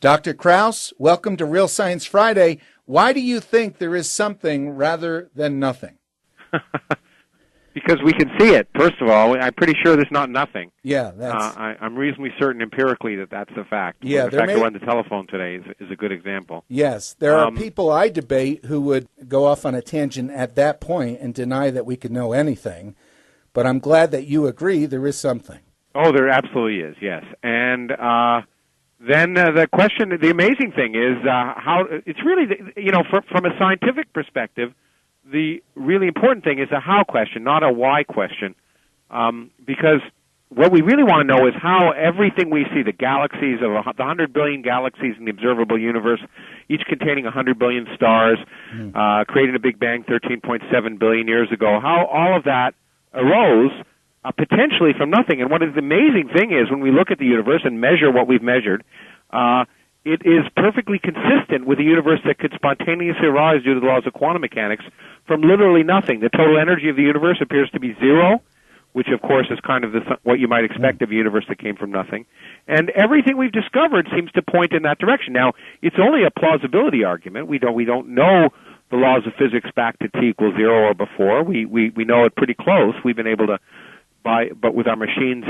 Dr. Krauss, welcome to Real Science Friday. Why do you think there is something rather than nothing? Because we can see it, first of all. I'm pretty sure there's not nothing. Yeah, that's... I'm reasonably certain empirically that that's the fact. Yeah, the fact that we're on the telephone today is a good example. Yes, there are people I debate who would go off on a tangent at that point and deny that we could know anything. But I'm glad that you agree there is something. Oh, there absolutely is, yes. And then the question, the amazing thing is how it's really, from a scientific perspective, the really important thing is a how question, not a why question, because what we really want to know is how everything we see, the galaxies, the 100 billion galaxies in the observable universe, each containing 100 billion stars, creating a Big Bang 13.7 billion years ago, how all of that arose potentially from nothing. And what is the amazing thing is when we look at the universe and measure what we've measured, it is perfectly consistent with a universe that could spontaneously arise due to the laws of quantum mechanics from literally nothing. The total energy of the universe appears to be zero, which of course is kind of what you might expect of a universe that came from nothing. And everything we've discovered seems to point in that direction. Now, it's only a plausibility argument. We don't know the laws of physics back to t equals 0 or before. We know it pretty close. We've been able to, but with our machines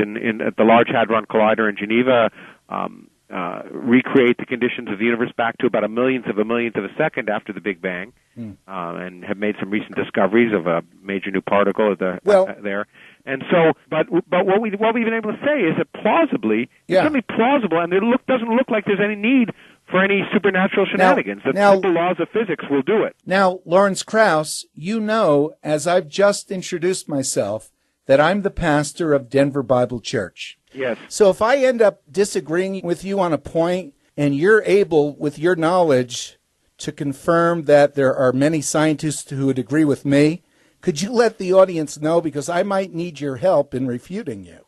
at the Large Hadron Collider in Geneva, recreate the conditions of the universe back to about a millionth of a second after the Big Bang, and have made some recent discoveries of a major new particle there. And so, but what we've been able to say is that plausibly, it's certainly plausible, and doesn't look like there's any need for any supernatural shenanigans. The simple laws of physics will do it. Now, Lawrence Krauss, you know, as I've just introduced myself, that I'm the pastor of Denver Bible Church. Yes. So if I end up disagreeing with you on a point and you're able, with your knowledge, to confirm that there are many scientists who would agree with me, could you let the audience know? Because I might need your help in refuting you.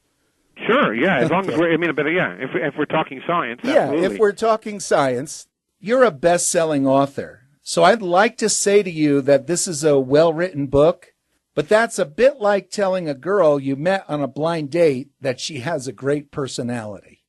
Sure, yeah, as long as if we're talking science, absolutely. Yeah, if we're talking science, you're a best-selling author. So I'd like to say to you that this is a well-written book, but that's a bit like telling a girl you met on a blind date that she has a great personality.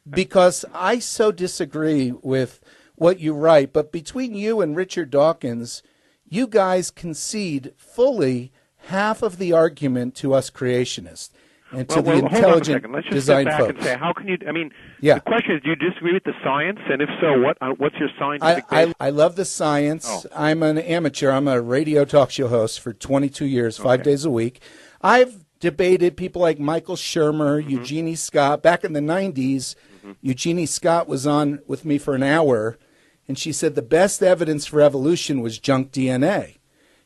Because I so disagree with what you write, but between you and Richard Dawkins, you guys concede fully half of the argument to us creationists. And to the intelligent design folks. Let's just step back and say, how can you, the question is, do you disagree with the science? And if so, what's your scientific basis? I love the science. Oh. I'm an amateur. I'm a radio talk show host for 22 years, 5 days a week. I've debated people like Michael Shermer, Eugenie Scott. Back in the 90s, Eugenie Scott was on with me for an hour, and she said the best evidence for evolution was junk DNA.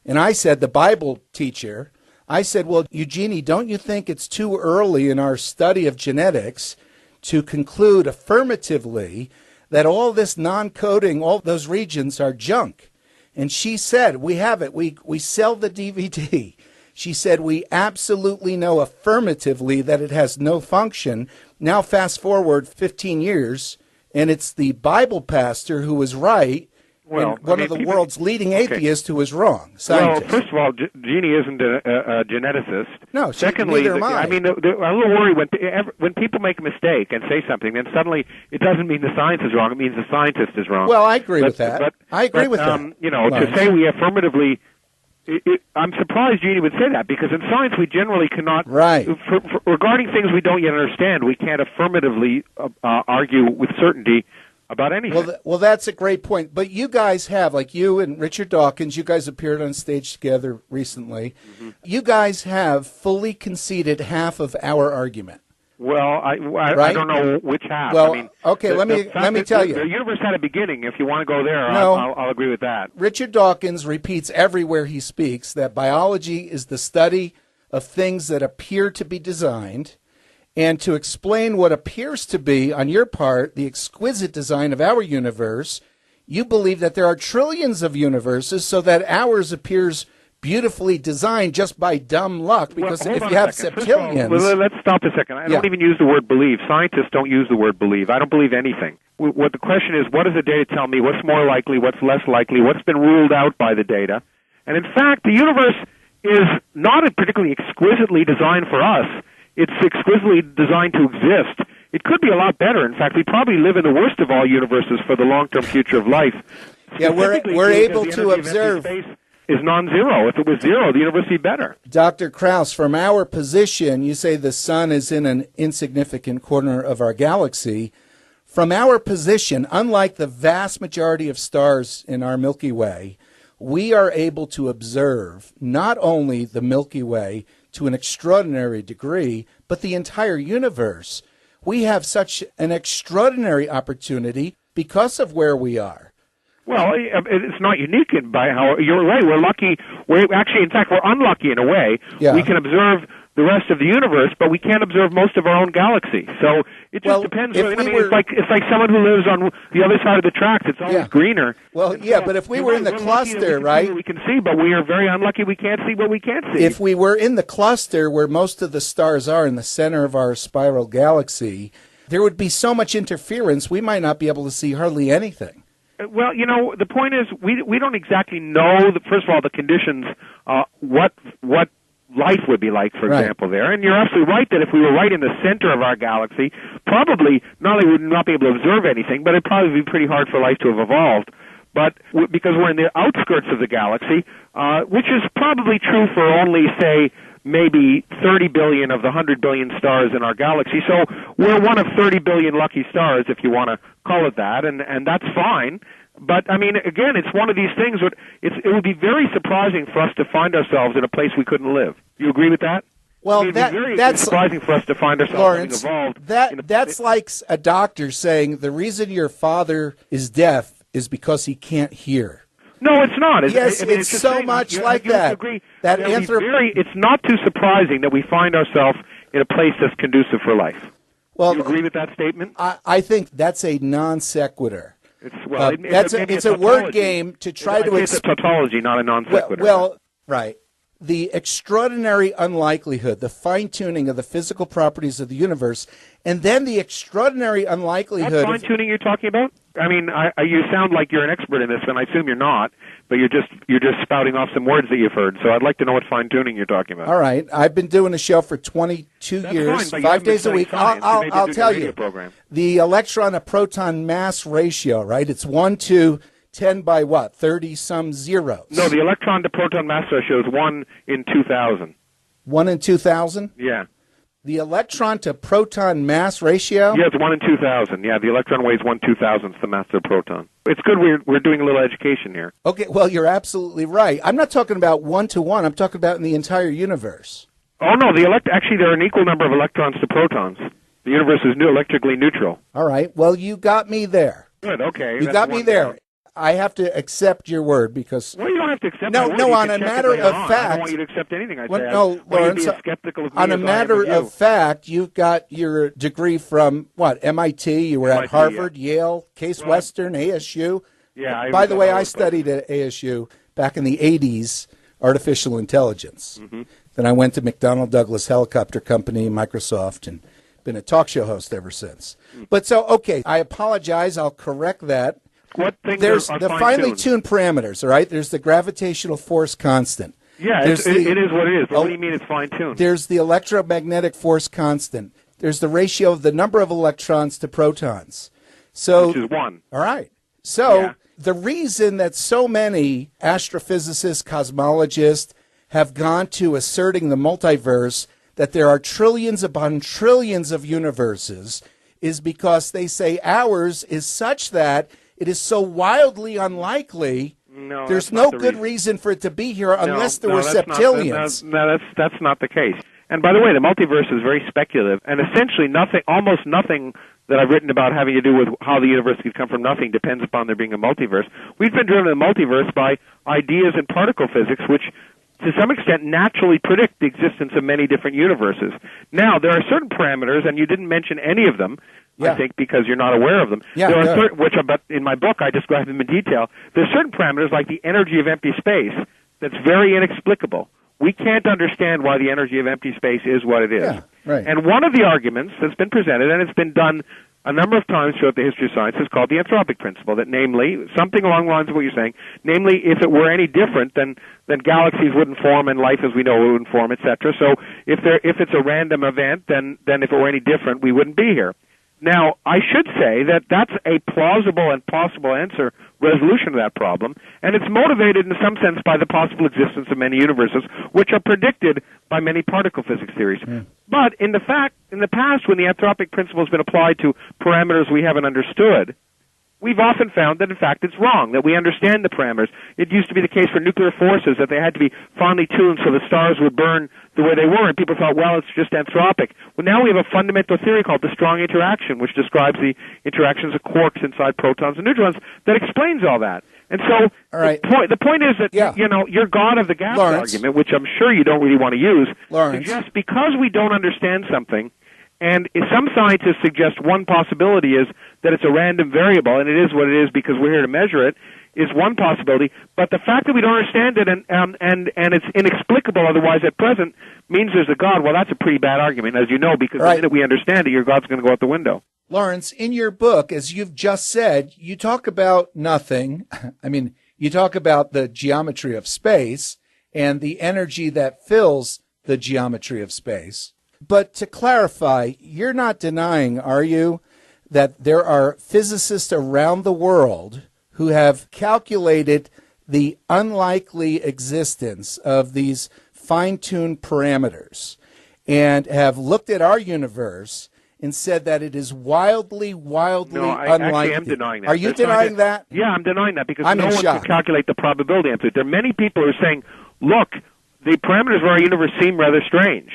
And I said, the Bible teacher... I said, well, Eugenie, don't you think it's too early in our study of genetics to conclude affirmatively that all this non-coding, all those regions are junk? And she said, we have it. We sell the DVD. She said, we absolutely know affirmatively that it has no function. Now fast forward 15 years, and it's the Bible pastor who was right, and one of the world's leading atheists who was wrong. Scientist. Well, first of all, Jeannie isn't a geneticist. No, secondly, neither am I. I'm a little worried when people make a mistake and say something, then suddenly it doesn't mean the science is wrong. It means the scientist is wrong. Well, I agree with that. I agree with that. To say we affirmatively, I'm surprised Jeannie would say that, because in science we generally cannot. Right. Regarding things we don't yet understand, we can't affirmatively argue with certainty about anything. Well, that's a great point. But you guys have, like you and Richard Dawkins, you guys appeared on stage together recently. You guys have fully conceded half of our argument. Well, I don't know which half. Well, let me tell you. The universe had a beginning. If you want to go there, no, I'll agree with that. Richard Dawkins repeats everywhere he speaks that biology is the study of things that appear to be designed. And to explain what appears to be, on your part, the exquisite design of our universe, you believe that there are trillions of universes, so that ours appears beautifully designed just by dumb luck. Because if you have septillions... Let's stop a second. I don't even use the word believe. Scientists don't use the word believe. I don't believe anything. What the question is, what does the data tell me? What's more likely? What's less likely? What's been ruled out by the data? And in fact, the universe is not particularly exquisitely designed for us. It's exquisitely designed to exist. it could be a lot better. In fact, we probably live in the worst of all universes for the long-term future of life. Yeah, we're able to observe. Space is non-zero. If it was zero, the universe would be better. Dr. Krauss, from our position, you say the sun is in an insignificant corner of our galaxy. From our position, unlike the vast majority of stars in our Milky Way, we are able to observe not only the Milky Way to an extraordinary degree, but the entire universe. We have such an extraordinary opportunity because of where we are. Well, it's not unique by how you're right. We're lucky. We're actually, in fact, we're unlucky in a way. Yeah. We can observe the rest of the universe, but we can't observe most of our own galaxy. So it just depends. It's like someone who lives on the other side of the tracks. It's always greener. Well, yeah, but if we were in the cluster, right? We can see, but we are very unlucky. We can't see what we can't see. If we were in the cluster where most of the stars are in the center of our spiral galaxy, there would be so much interference, we might not be able to see hardly anything. Well, the point is we don't exactly know, first of all, the conditions, what life would be like, for example, there. And you're absolutely right that if we were right in the center of our galaxy, probably not only would we not be able to observe anything, but it'd probably be pretty hard for life to have evolved. But because we're in the outskirts of the galaxy, which is probably true for only, say, maybe 30 billion of the 100 billion stars in our galaxy. So we're one of 30 billion lucky stars, if you want to call it that, and that's fine. But, I mean, again, it's one of these things that it would be very surprising for us to find ourselves in a place we couldn't live. You agree with that? Well, that's surprising for us to find ourselves Lawrence, having evolved. That's like a doctor saying the reason your father is deaf is because he can't hear. No, it's not. It's so much like that. Agree. It's not too surprising that we find ourselves in a place that's conducive for life. Well, you agree with that statement? I think that's a non sequitur. It's a word game to try to. It's a tautology, not a non sequitur. Well, right. The extraordinary unlikelihood, the fine-tuning of the physical properties of the universe, and then the extraordinary unlikelihood... What fine-tuning you're talking about? I mean, you sound like you're an expert in this, and I assume you're not, but you're just spouting off some words that you've heard, so I'd like to know what fine-tuning you're talking about. All right. I've been doing a show for 22 years, 5 days a week. I'll tell you, the electron-to-proton mass ratio, right? It's 1 to 10 by what? 30-some zeros. No, the electron-to-proton mass ratio is 1 in 2,000. 1 in 2,000? Yeah. The electron-to-proton mass ratio? Yeah, it's 1 in 2,000. Yeah, the electron weighs 1/2000th the mass of the proton. It's good we're doing a little education here. Okay, well, you're absolutely right. I'm not talking about 1 to 1. I'm talking about in the entire universe. Oh, no, actually there are an equal number of electrons to protons. The universe is electrically neutral. All right, well, you got me there. Good, okay. You got me there. I have to accept your word because... Well, you don't have to accept my word. No, on a matter of fact... I don't want you to accept anything I say. No, Lawrence, on a matter of fact, you've got your degree from, what, MIT? You were at Harvard, Yale, Case Western, ASU. Yeah. By the way, I studied at ASU back in the 80s, artificial intelligence. Mm-hmm. Then I went to McDonnell Douglas Helicopter Company, Microsoft, and been a talk show host ever since. But so, okay, I apologize. I'll correct that. There's the finely tuned parameters, all right? There's the gravitational force constant. Yeah, it is what it is. But what do you mean it's fine-tuned? There's the electromagnetic force constant. There's the ratio of the number of electrons to protons. Which is 1. All right. So the reason that so many astrophysicists, cosmologists have gone to asserting the multiverse, that there are trillions upon trillions of universes, is because they say ours is such that it is so wildly unlikely. No, there's no good reason for it to be here unless there were septillions. That's not the case. And by the way, the multiverse is very speculative, and essentially almost nothing that I've written about having to do with how the universe could come from nothing depends upon there being a multiverse. We've been driven to the multiverse by ideas in particle physics, which to some extent naturally predict the existence of many different universes. Now, there are certain parameters, and you didn't mention any of them, I think, because you're not aware of them. Yeah, there are certain, but in my book I describe them in detail. There's certain parameters like the energy of empty space that's very inexplicable. We can't understand why the energy of empty space is what it is. Yeah, right. And one of the arguments that's been presented, and it's been done a number of times throughout the history of science, is called the anthropic principle, that namely, something along the lines of what you're saying, namely, if it were any different, then galaxies wouldn't form and life as we know it wouldn't form, etc. So if it's a random event, then if it were any different, we wouldn't be here. Now, I should say that that's a plausible and possible resolution to that problem, and it's motivated in some sense by the possible existence of many universes, which are predicted by many particle physics theories. But in the past, when the anthropic principle has been applied to parameters we haven't understood, we've often found that, in fact, it's wrong, that we understand the parameters. It used to be the case for nuclear forces that they had to be finely tuned so the stars would burn the way they were, and people thought, well, it's just anthropic. Well, now we have a fundamental theory called the strong interaction, which describes the interactions of quarks inside protons and neutrons, that explains all that. And so the point is that, your God of the gaps argument, which I'm sure you don't really want to use, suggests because we don't understand something, and some scientists suggest one possibility is that it's a random variable, and it is what it is because we're here to measure it, is one possibility. But the fact that we don't understand it and it's inexplicable otherwise at present means there's a God. Well, that's a pretty bad argument, as you know, because the minute we understand it, your God's going to go out the window. Lawrence, in your book, as you've just said, you talk about nothing. I mean, you talk about the geometry of space and the energy that fills the geometry of space. But to clarify, you're not denying, are you, that there are physicists around the world who have calculated the unlikely existence of these fine-tuned parameters and have looked at our universe and said that it is wildly unlikely. Actually am denying that. Are you denying that? Yeah, I'm denying that because no one can calculate the probability answer. There are many people who are saying, look, the parameters of our universe seem rather strange.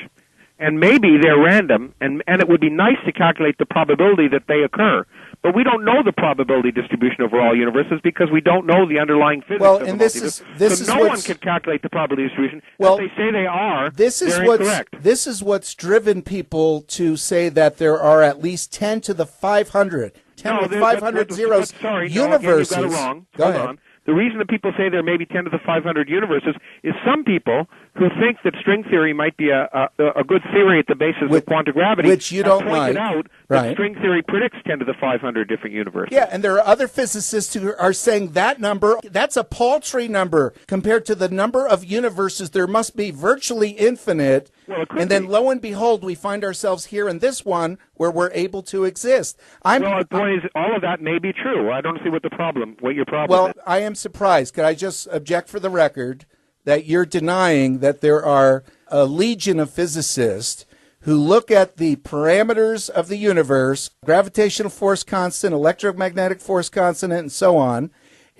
And maybe they're random, and it would be nice to calculate the probability that they occur. But we don't know the probability distribution over all universes because we don't know the underlying physics of the multiverse. So no one can calculate the probability distribution. If they say they are, they're incorrect. This is what's driven people to say that there are at least 10 to the 500, 10 to the 500 zeros universes. You got it wrong. Go ahead. Hold on. The reason that people say there may be 10 to the 500 universes is some people who think that string theory might be a good theory at the basis of quantum gravity, which you don't like, pointed out that string theory predicts 10 to the 500 different universes. Yeah, and there are other physicists who are saying that number, that's a paltry number compared to the number of universes. There must be virtually infinite. Well, and then, lo and behold, we find ourselves here in this one where we're able to exist. The point is, all of that may be true. I don't see what your problem is. Well, I am surprised. Could I just object for the record that you're denying that there are a legion of physicists who look at the parameters of the universe, gravitational force constant, electromagnetic force constant, and so on,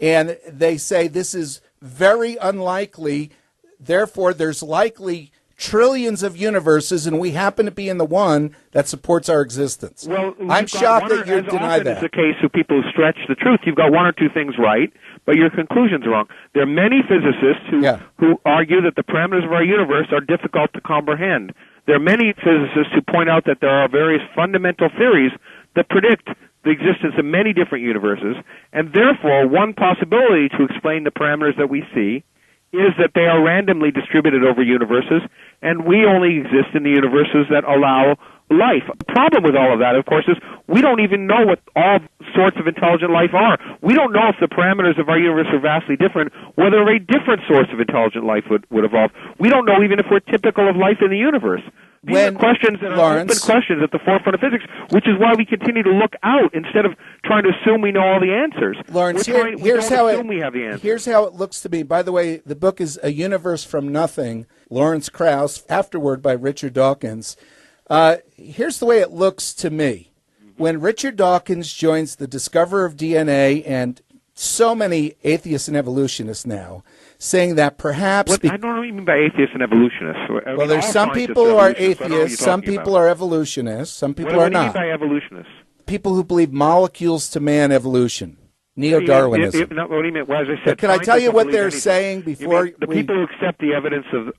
and they say this is very unlikely, therefore there's likely trillions of universes, and we happen to be in the one that supports our existence. Well, I'm shocked that you deny that. It's the case of people who stretch the truth. You've got one or two things right, but your conclusions are wrong. There are many physicists who argue that the parameters of our universe are difficult to comprehend. There are many physicists who point out that there are various fundamental theories that predict the existence of many different universes, and therefore one possibility to explain the parameters that we see is that they are randomly distributed over universes, and we only exist in the universes that allow life. The problem with all of that, of course, is we don't even know what all sorts of intelligent life are. We don't know if the parameters of our universe are vastly different, whether a different source of intelligent life would evolve. We don't know even if we're typical of life in the universe. These are questions that are open questions at the forefront of physics, which is why we continue to look out instead of trying to assume we know all the answers. Lawrence, here's how it looks to me. By the way, the book is A Universe from Nothing, Lawrence Krauss, afterword by Richard Dawkins. Here's the way it looks to me. When Richard Dawkins joins the discoverer of DNA and so many atheists and evolutionists now, saying that perhaps... I don't know what you mean by atheists and evolutionists. Well, there's some people who are atheists, some people are evolutionists, some people are not. What do you mean by evolutionists? People who believe molecules to man evolution. Neo-Darwinism. What do you mean? Well, as I said, can I tell you what they're saying before the people who accept the evidence of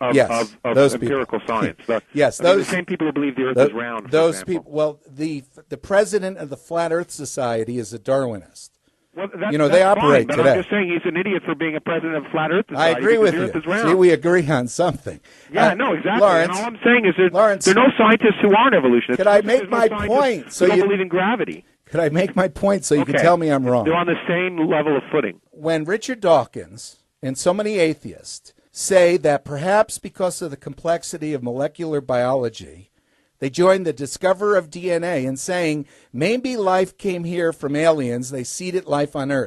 empirical science? Yes, the same people who believe the Earth is round. Those people. Well, the president of the Flat Earth Society is a Darwinist. Well, they operate fine, today. I'm just saying he's an idiot for being a president of Flat Earth Society. I agree with you. See, we agree on something. Yeah, no, exactly. Lawrence, and all I'm saying is there are no scientists who aren't evolutionists. Could I make my point? So you don't believe in gravity. Could I make my point so you can tell me I'm wrong? They're on the same level of footing. When Richard Dawkins and so many atheists say that perhaps because of the complexity of molecular biology, They joined the discoverer of DNA in saying maybe life came here from aliens. They seeded life on Earth.